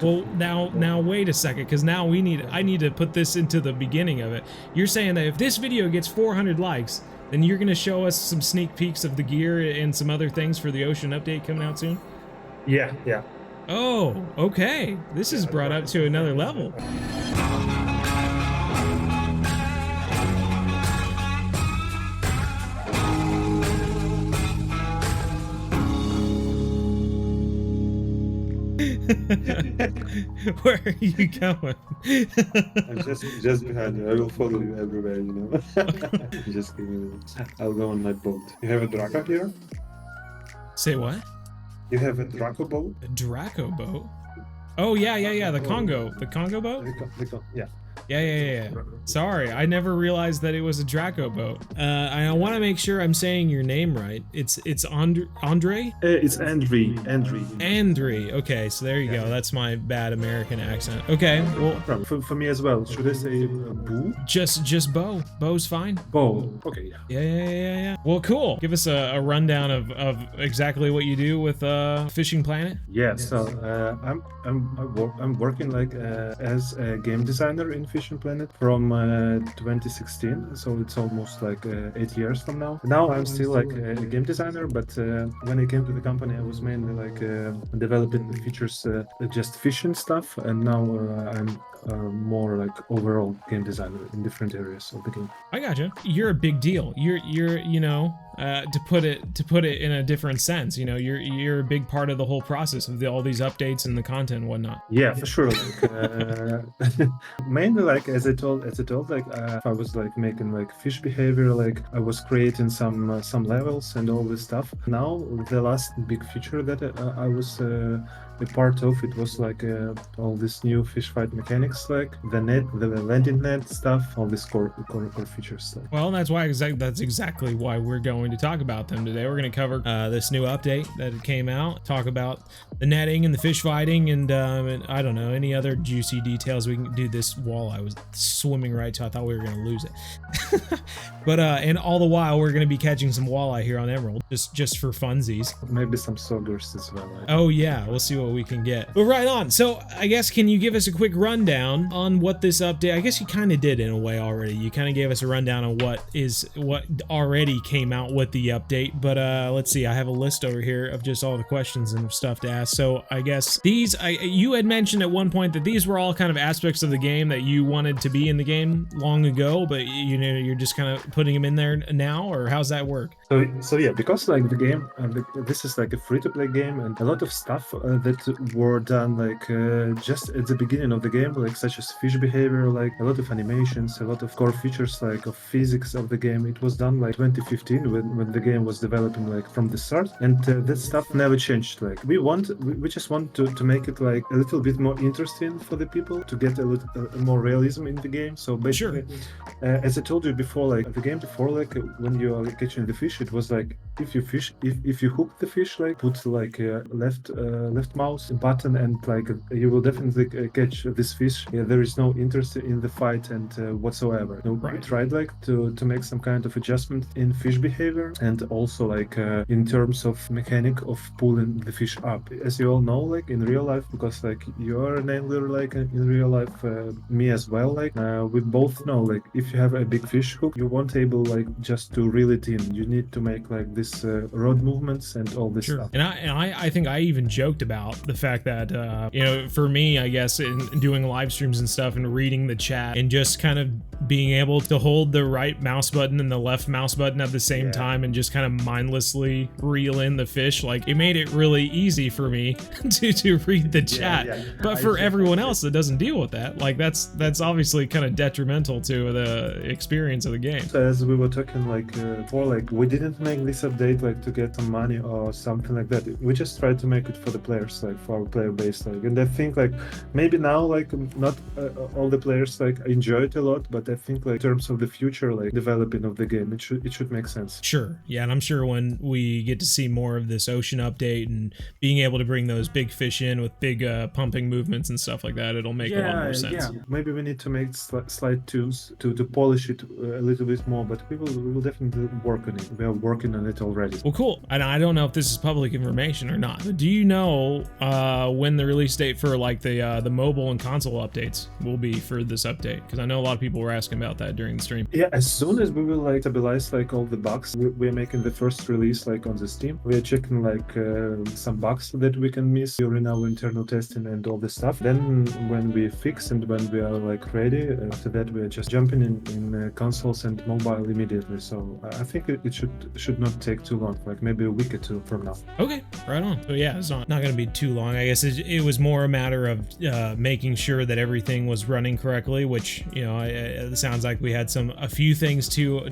Well, now wait a second, because now I need to put this into the beginning of it. You're saying that if this video gets 400 likes, then you're gonna show us some sneak peeks of the gear and some other things for the Ocean update coming out soon? Yeah, yeah. Oh, okay. This is brought up to another level. Where are you going? I'm just behind you. I will follow you everywhere, you know. Just give me a minute. I'll go on my boat. You have a Draco here? Say what? You have a Draco boat? A Draco boat? Oh yeah. The Congo boat? Yeah. Yeah. Sorry, I never realized that it was a Draco boat. I want to make sure I'm saying your name right. It's Andrii? It's Andrii. Andrii. Okay, so there you go. That's my bad American accent. Okay, well, For me as well. Should I say Boo? just Bo. Bo's fine. Bo. Okay, yeah. Yeah. Well, cool. Give us a rundown of exactly what you do with Fishing Planet. Yeah. So I'm working like as a game designer in Fishing Planet from 2016, so it's almost like 8 years from now. Now I'm still like a game designer, but when I came to the company, I was mainly like developing the features, just fishing stuff, and now I'm more like overall game designer in different areas of the game. I gotcha. You're a big deal. You're you know, to put it in a different sense, you know, you're a big part of the whole process of all these updates and the content and whatnot. Yeah, for sure. Like, mainly like as I told, like I was like making like fish behavior, like I was creating some levels and all this stuff. Now the last big feature that I was a part of it was like all this new fish fight mechanics, like the landing net stuff, all this core features stuff. Well, that's why that's exactly why we're going to talk about them today. We're going to cover this new update that came out, talk about the netting and the fish fighting, and I don't know, any other juicy details. We can do this walleye was swimming right to, I thought we were going to lose it. But and all the while we're going to be catching some walleye here on Emerald, just for funsies. Maybe some saugers as well. Right? Oh yeah, we'll see what we can get. But right on. So I guess, can you give us a quick rundown on what this update? I guess you kind of did in a way already. You kind of gave us a rundown on what already came out with the update. But let's see. I have a list over here of just all the questions and stuff to ask. So I guess you had mentioned at one point that these were all kind of aspects of the game that you wanted to be in the game long ago, but you know, you're just kind of putting them in there now, or how's that work? So yeah, because like the game, this is like a free-to-play game, and a lot of stuff that were done like just at the beginning of the game, like such as fish behavior, like a lot of animations, a lot of core features like of physics of the game. It was done like 2015 when the game was developing like from the start, and that stuff never changed. Like we just want to make it like a little bit more interesting for the people, to get a little more realism in the game. So basically, sure. As I told you before, like the game before, like when you are catching the fish, it was like if you hook the fish, like put like left mouse button, and like you will definitely catch this fish. Yeah, there is no interest in the fight and whatsoever. No, right. We tried like to make some kind of adjustment in fish behavior, and also like in terms of mechanic of pulling the fish up. As you all know, like in real life, because like you are an angler, like in real life, me as well, like we both know, like if you have a big fish hook, you won't able like just to reel it in. You need to make like this rod movements and all this stuff. And I think I even joked about the fact that you know, for me, I guess in doing live streams and stuff and reading the chat and just kind of being able to hold the right mouse button and the left mouse button at the same time and just kind of mindlessly reel in the fish, like it made it really easy for me to read the chat. But for everyone else that doesn't deal with that, like that's obviously kind of detrimental to the experience of the game. So as we were talking like before, like we didn't make this update like to get some money or something like that. We just tried to make it for the players, like for our player base, like, and I think like maybe now like not all the players like enjoy it a lot, but I think like in terms of the future like developing of the game, it should make sense. Sure, yeah, and I'm sure when we get to see more of this ocean update and being able to bring those big fish in with big pumping movements and stuff like that, it'll make a lot more sense. Yeah, maybe we need to make slight tunes to polish it a little bit more, but we will definitely work on it. we are working on it already. Well, cool. And I don't know if this is public information or not, but do you know when the release date for like the mobile and console updates will be for this update? Because I know a lot of people were asking about that during the stream. Yeah, as soon as we will like stabilize like all the bugs, we're making the first release like on the Steam. We are checking like some bugs that we can miss during our internal testing and all this stuff. Then when we fix and when we are like ready, after that we are just jumping in consoles and mobile immediately. So I think it should not take too long, like maybe a week or two from now. Okay, right on. So yeah, it's not going to be too long. I guess it was more a matter of making sure that everything was running correctly, which, you know, it sounds like we had a few things to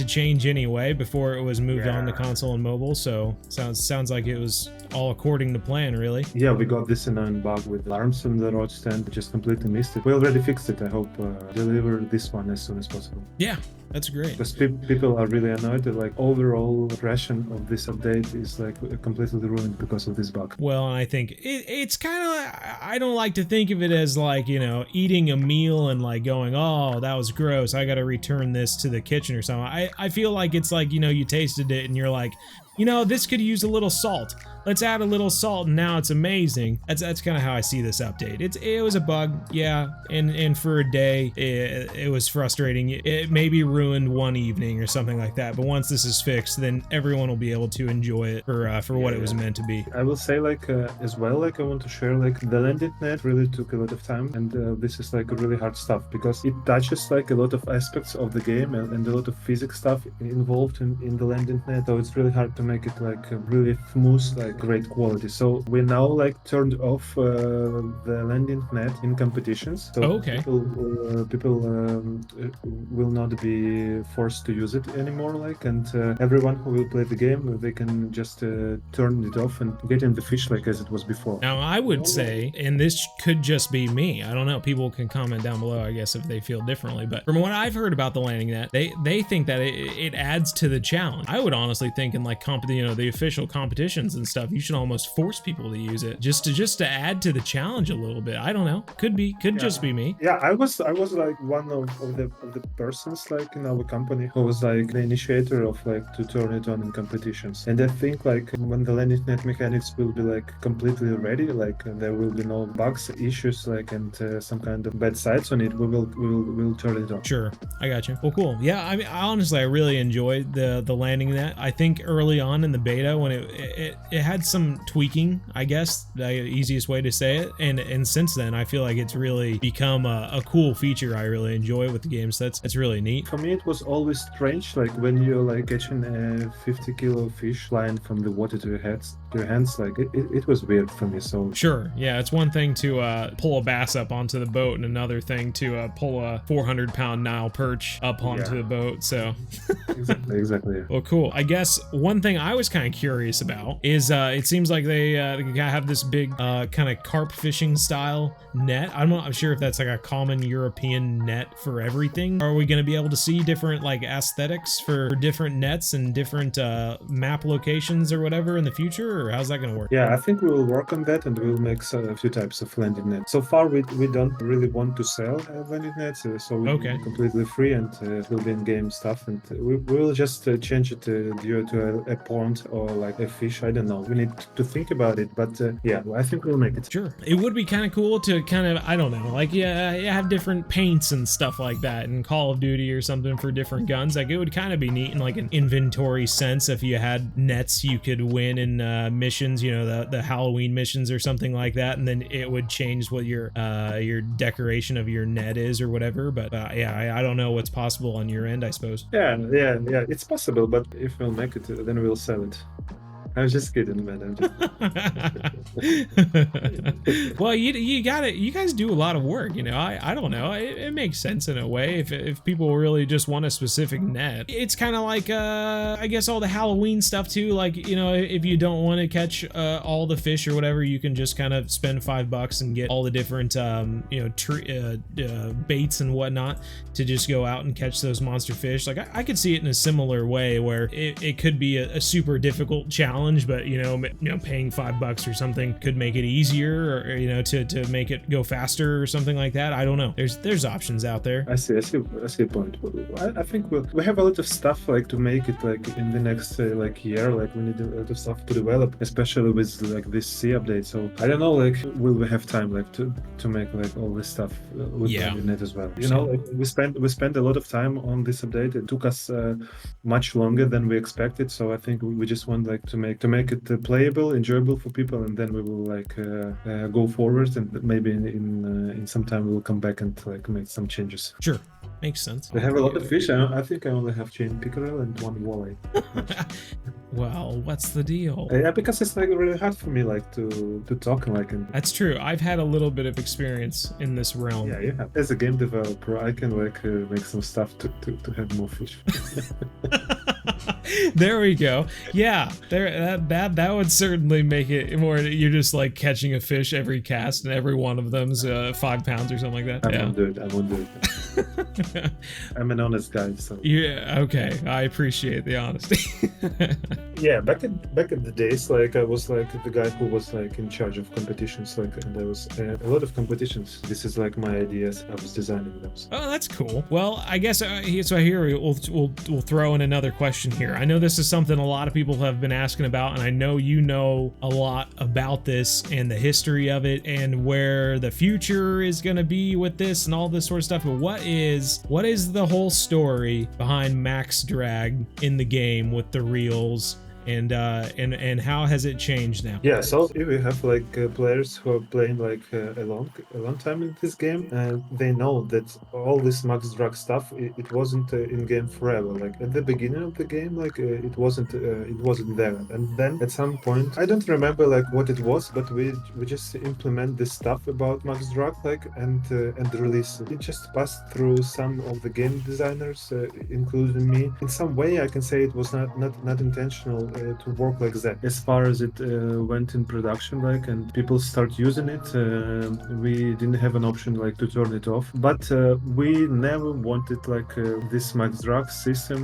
change anyway before it was moved on to console and mobile. So sounds like it was all according to plan, really. Yeah, we got this annoying bug with alarms on the road stand. We just completely missed it. We already fixed it. I hope deliver this one as soon as possible. Yeah, that's great. Because people are really annoyed that like overall impression of this update is like completely ruined because of this bug. Well, I think it's kind of, I don't like to think of it as like, you know, eating a meal and like going, oh, that was gross, I got to return this to the kitchen or something. I feel like it's like, you know, you tasted it and you're like, you know, this could use a little salt. Let's add a little salt and now it's amazing. That's kind of how I see this update. It was a bug, yeah, and for a day it was frustrating. It maybe ruined one evening or something like that. But once this is fixed, then everyone will be able to enjoy it for what it was meant to be. I will say like as well, like I want to share like the landing net really took a lot of time, and this is like really hard stuff because it touches like a lot of aspects of the game and a lot of physics stuff involved in the landing net. So it's really hard to make it like really smooth, like great quality. So we now like turned off the landing net in competitions. So okay. People will not be forced to use it anymore. Like, and everyone who will play the game, they can just turn it off and get in the fish like as it was before. Now I would say, and this could just be me, I don't know, people can comment down below, I guess, if they feel differently, but from what I've heard about the landing net, they think that it adds to the challenge. I would honestly think in like the official competitions and stuff, you should almost force people to use it just to add to the challenge a little bit. I don't know, could just be me. Yeah, I was like one of the persons like in our company who was like the initiator of like to turn it on in competitions. And I think like when the landing net mechanics will be like completely ready, like there will be no bugs, issues, like and some kind of bad sides on it, we'll turn it on. Sure, I got you. Well, cool. Yeah, I mean, honestly, I really enjoyed the landing net. I think early on in the beta when it had some tweaking, I guess, the easiest way to say it, and since then I feel like it's really become a cool feature I really enjoy with the game. So that's really neat. For me it was always strange, like when you're like catching a 50-kilo fish flying from the water to your hands, like it was weird for me. So sure, yeah, it's one thing to pull a bass up onto the boat and another thing to pull a 400-pound Nile perch up onto the boat. So exactly. Well, cool. I guess one thing I was kind of curious about is it seems like they have this big kind of carp fishing style net. I'm not sure if that's like a common European net for everything. Are we going to be able to see different like aesthetics for different nets and different map locations or whatever in the future, or how's that going to work? Yeah, I think we will work on that and we'll make a few types of landing nets. So far we don't really want to sell landing nets, so we're completely free and it will be in-game stuff, and we will just change it due to a pond or like a fish. I don't know, we need to think about it, but yeah, I think we'll make it. Sure, it would be kind of cool to kind of, I don't know, like you have different paints and stuff like that in Call of Duty or something for different guns. Like it would kind of be neat in like an inventory sense if you had nets you could win in missions, you know, the Halloween missions or something like that, and then it would change what your decoration of your net is or whatever. But yeah, I don't know what's possible on your end, I suppose. Yeah, it's possible, but if we'll make it, then we'll sell it. I'm just kidding, man. Well, you got it. You guys do a lot of work, you know. I don't know. It makes sense in a way if people really just want a specific net. It's kind of like I guess all the Halloween stuff too. Like, you know, if you don't want to catch all the fish or whatever, you can just kind of spend $5 and get all the different you know baits and whatnot to just go out and catch those monster fish. Like I could see it in a similar way where it could be a super difficult challenge challenge, but paying $5 or something could make it easier, or to make it go faster or something like that. I don't know. There's options out there. I see a point. I think we have a lot of stuff like to make it like in the next like year. Like we need a lot of stuff to develop, especially with like this C update. So I don't know, like will we have time like to make like all this stuff with .NET as well? Like we spent a lot of time on this update. It took us much longer than we expected. So I think we just want like to make it playable, enjoyable for people, and then we will like go forward, and maybe in some time we'll come back and like make some changes. Sure. Makes sense. They have a lot of fish. I think I only have chain pickerel and one walleye. Well, what's the deal? Yeah, because it's like really hard for me like to talk like. That's true. I've had a little bit of experience in this realm. Yeah, you have. As a game developer, I can like make some stuff to have more fish. There we go. Yeah, that would certainly make it more. You're just like catching a fish every cast, and every one of them's 5 pounds or something like that. I won't do it. I'm an honest guy, so. Yeah. Okay. I appreciate the honesty. Yeah, back in the days, like I was like the guy who was like in charge of competitions, like, and there was a lot of competitions. This is like my ideas. I was designing those. Oh, that's cool. Well, I guess so. Here we'll throw in another question here. I know this is something a lot of people have been asking about, and I know you know a lot about this and the history of it and where the future is going to be with this and all this sort of stuff. But what is the whole story behind Max Drag in the game with the reels? And how has it changed now? Yeah, so if we have like players who are playing like a long time in this game, and they know that all this Max Drag stuff it wasn't in game forever. Like at the beginning of the game, like it wasn't there, and then at some point I don't remember like what it was, but we just implement this stuff about Max Drag like and release it. It just passed through some of the game designers, including me. In some way, I can say it was not intentional. To work like that. As far as it went in production, like, and people start using it, we didn't have an option like to turn it off. But we never wanted like this Max Drag system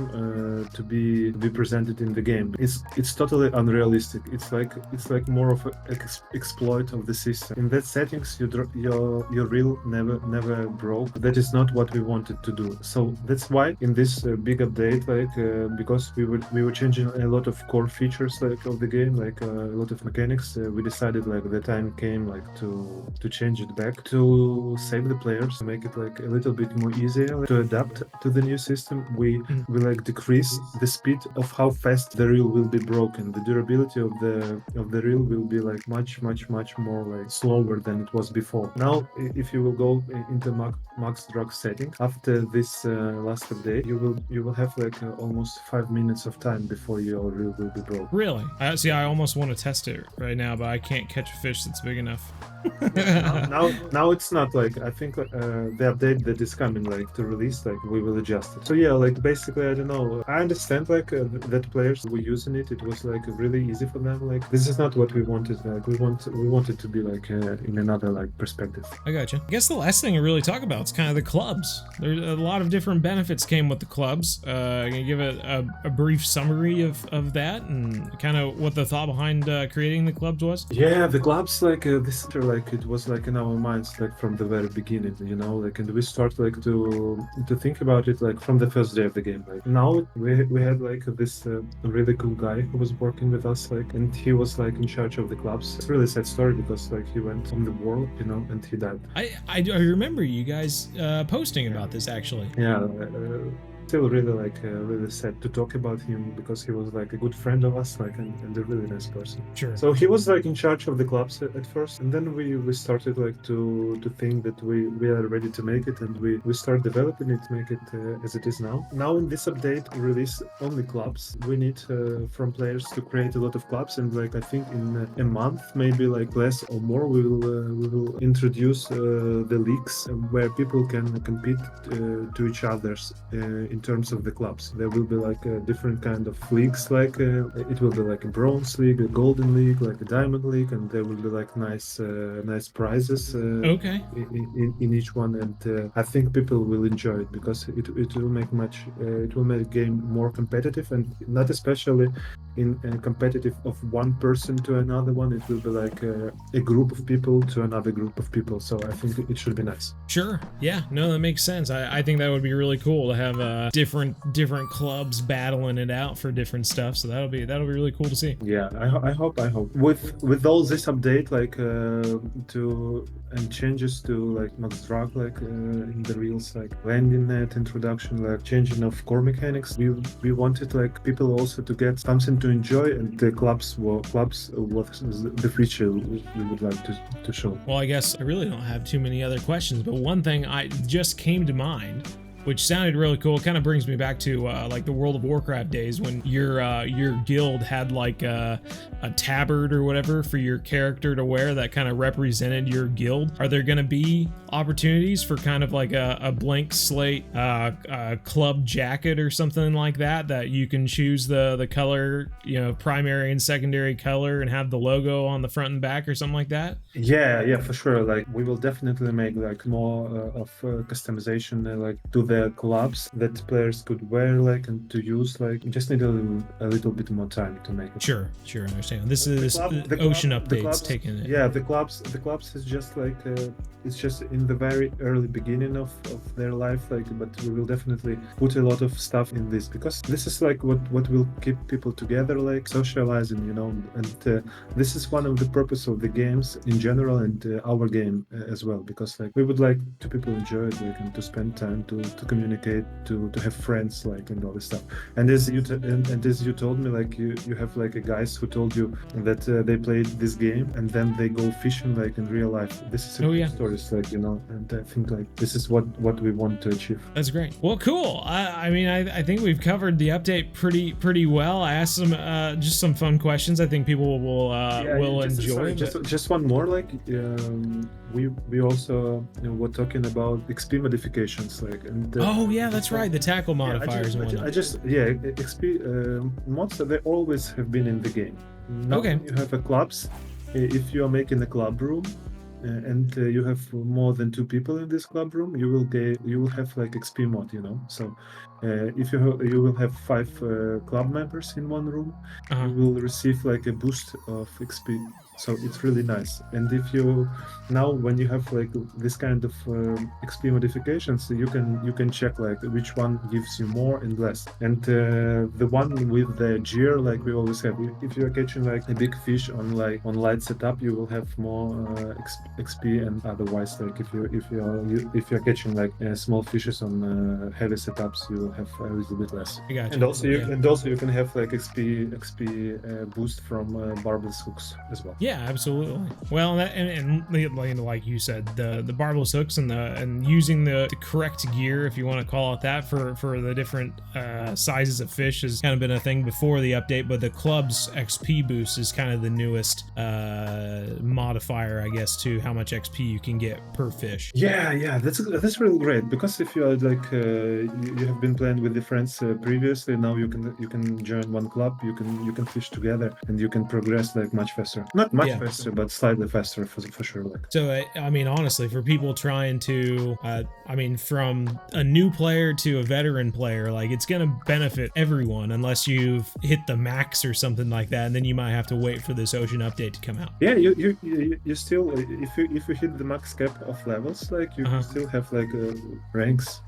to be presented in the game. It's totally unrealistic. It's like more of an exploit of the system. In that settings, your reel never broke. That is not what we wanted to do. So that's why in this big update, like because we were changing a lot of core features like of the game, like a lot of mechanics, we decided like the time came like to change it back, to save the players, make it like a little bit more easier like, to adapt to the new system. We like decrease the speed of how fast the reel will be broken. The durability of the reel will be like much more like slower than it was before. Now if you will go into Max Drag setting after this last update, you will have like almost 5 minutes of time before your reel will be broke. Really? I almost want to test it right now, but I can't catch a fish that's big enough. now it's not like, I think the update that is coming like to release, like we will adjust it. So yeah, like basically I don't know, I understand like that players were using it, it was like really easy for them. Like this is not what we wanted. Like we wanted to be like in another like perspective. I gotcha. I guess the last thing to really talk about is kind of the clubs. There's a lot of different benefits came with the clubs. Can you give a brief summary of that and kind of what the thought behind creating the clubs was? Yeah, the clubs, like this, like it was like in our minds like from the very beginning, like, and we start like to think about it like from the first day of the game. Like now we had like this really cool guy who was working with us, like, and he was like in charge of the clubs. It's a really sad story because like he went on the war, and he died. I remember you guys posting about this actually. Yeah. Still really like really sad to talk about him because he was like a good friend of us, like, and a really nice person. Sure. So he was like in charge of the clubs at first, and then we started like to think that we are ready to make it, and we start developing it, make it as it is now. Now in this update release only clubs. We need from players to create a lot of clubs, and like I think in a month, maybe like less or more, we will introduce the leagues where people can compete to each others in in terms of the clubs. There will be like a different kind of leagues. Like it will be like a bronze league, a golden league, like a diamond league, and there will be like nice prizes Okay. in each one. And I think people will enjoy it because it will make it will make the game more competitive, and not especially in competitive of one person to another one. It will be like a group of people to another group of people. So I think it should be nice. Sure. Yeah. No, that makes sense. I think that would be really cool to have different clubs battling it out for different stuff. So that'll be really cool to see. Yeah, I hope with all this update like and changes to like Max Drag like in the reels, like landing net introduction, like changing of core mechanics. We wanted like people also to get something to enjoy, and the clubs was the feature we would like to show. Well, I guess I really don't have too many other questions, but one thing I just came to mind, which sounded really cool. It kind of brings me back to like the World of Warcraft days when your guild had like a tabard or whatever for your character to wear that kind of represented your guild. Are there going to be opportunities for kind of like a blank slate club jacket or something like that you can choose the color, primary and secondary color, and have the logo on the front and back or something like that? Yeah, for sure. Like we will definitely make like more of customization like to the clubs that players could wear, like, and to use. Like, you just need a little bit more time to make it. Sure, I understand. This is the Ocean updates taking it. Yeah, the clubs is just like it's just in the very early beginning of their life, like, but we will definitely put a lot of stuff in this because this is like what will keep people together, like socializing, and this is one of the purpose of the games in general, and our game as well, because like we would like to people enjoy it, like, and to spend time to communicate, to have friends, like, and all this stuff. And as you told me, like you have like a guys who told you that they played this game and then they go fishing like in real life. This is a stories, like, and I think like this is what we want to achieve. That's great. Well, cool. I think we've covered the update pretty well. I asked some just some fun questions. I think people will enjoy. Just one more, like we also were talking about XP modifications, like, and that's right, the tackle modifiers. XP mods, they always have been in the game. Now you have a clubs. If you are making a club room and you have more than 2 people in this club room, you will have like XP mod, So if you will have 5 club members in one room, you will receive like a boost of XP. So it's really nice. And if you now, when you have like this kind of XP modifications, you can check like which one gives you more and less. And the one with the gear, like we always have, if you are catching like a big fish on light setup, you will have more XP, and otherwise, like if you're catching like small fishes on heavy setups, you will have a little bit less. And also you can have like XP boost from barbless hooks as well. Yeah, absolutely. Well, and like you said, the barbless hooks and using the correct gear, if you want to call it that, for the different sizes of fish has kind of been a thing before the update, but the club's XP boost is kind of the newest modifier, I guess, to how much XP you can get per fish. Yeah, that's really great, because if you are like you have been playing with the friends previously, now you can join one club, you can fish together, and you can progress like much faster. Not much faster, but slightly faster for sure. Like. So honestly, for people trying to from a new player to a veteran player, like, it's gonna benefit everyone unless you've hit the max or something like that, and then you might have to wait for this Ocean update to come out. Yeah, you still, if you hit the max cap of levels, like, you still have like ranks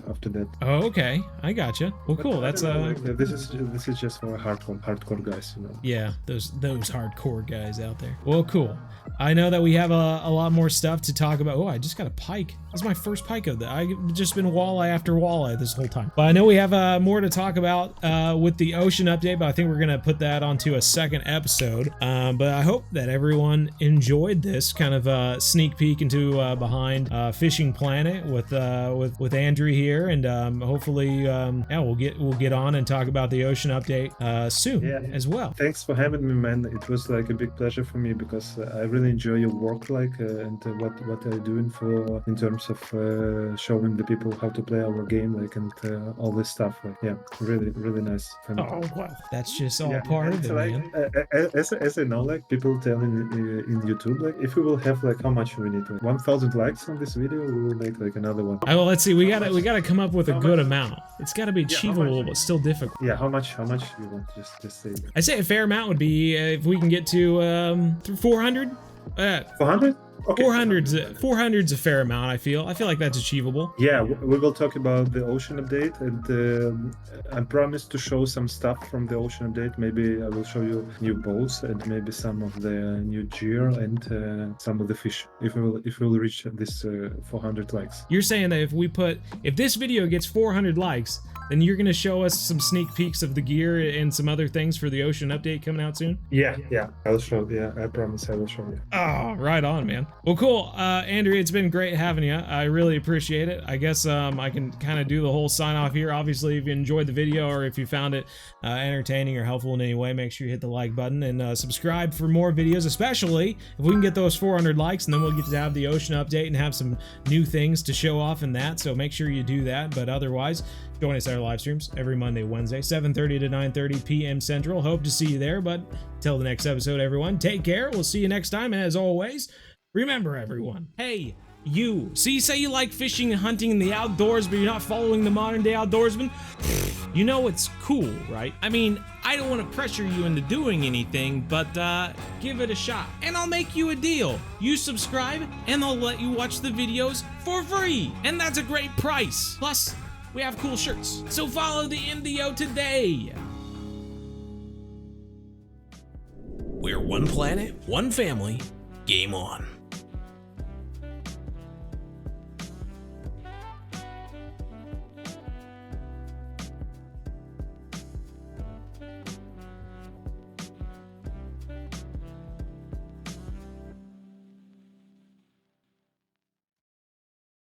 after that. Oh, okay, I gotcha. Well, cool. That's this is just for hardcore guys, Yeah, those hardcore guys out there. Well, cool. I know that we have a lot more stuff to talk about. Oh, I just got a pike. That's my first pike of that. I've just been walleye after walleye this whole time. But I know we have more to talk about with the Ocean update, but I think we're gonna put that onto a second episode. But I hope that everyone enjoyed this kind of sneak peek into behind Fishing Planet with Andrii Andrii here, and hopefully, yeah, we'll get on and talk about the ocean update soon as well. Thanks for having me, man. It was like a big pleasure for me because I really enjoy your work, like and what I'm doing for in terms of showing the people how to play our game, like and all this stuff. Like, yeah, really nice. Oh well, that's just all part of it, like, man. As I know, like people tell in YouTube, like if we will have like how much we need, like 1,000 likes on this video, we will make like another one. Well, let's see. We gotta come up with a good amount. It's gotta be achievable, but still difficult. Yeah, how much you want? Just say. I say a fair amount would be if we can get to 400. 400. Okay. 400's a fair amount. I feel like that's achievable. Yeah, we will talk about the ocean update, and I promise to show some stuff from the ocean update. Maybe I will show you new boats and maybe some of the new gear and some of the fish if we will reach this 400 likes. You're saying that if this video gets 400 likes, then you're gonna show us some sneak peeks of the gear and some other things for the ocean update coming out soon? Yeah, I'll show. Yeah, I promise I will show you. Oh, right on, man. Well, cool. Andrii, it's been great having you. I really appreciate it. I guess I can kind of do the whole sign off here. Obviously, if you enjoyed the video or if you found it entertaining or helpful in any way, make sure you hit the like button and subscribe for more videos, especially if we can get those 400 likes, and then we'll get to have the ocean update and have some new things to show off in that. So make sure you do that. But otherwise, join us at our live streams every Monday, Wednesday, 7:30 to 9:30 p.m. Central. Hope to see you there, but till the next episode, everyone, take care. We'll see you next time, and as always, remember, everyone, hey, you. So you say you like fishing and hunting in the outdoors, but you're not following the modern-day outdoorsman? You know it's cool, right? I mean, I don't want to pressure you into doing anything, but give it a shot. And I'll make you a deal. You subscribe, and I'll let you watch the videos for free. And that's a great price. Plus, we have cool shirts. So follow the MDO today. We're one planet, one family. Game on.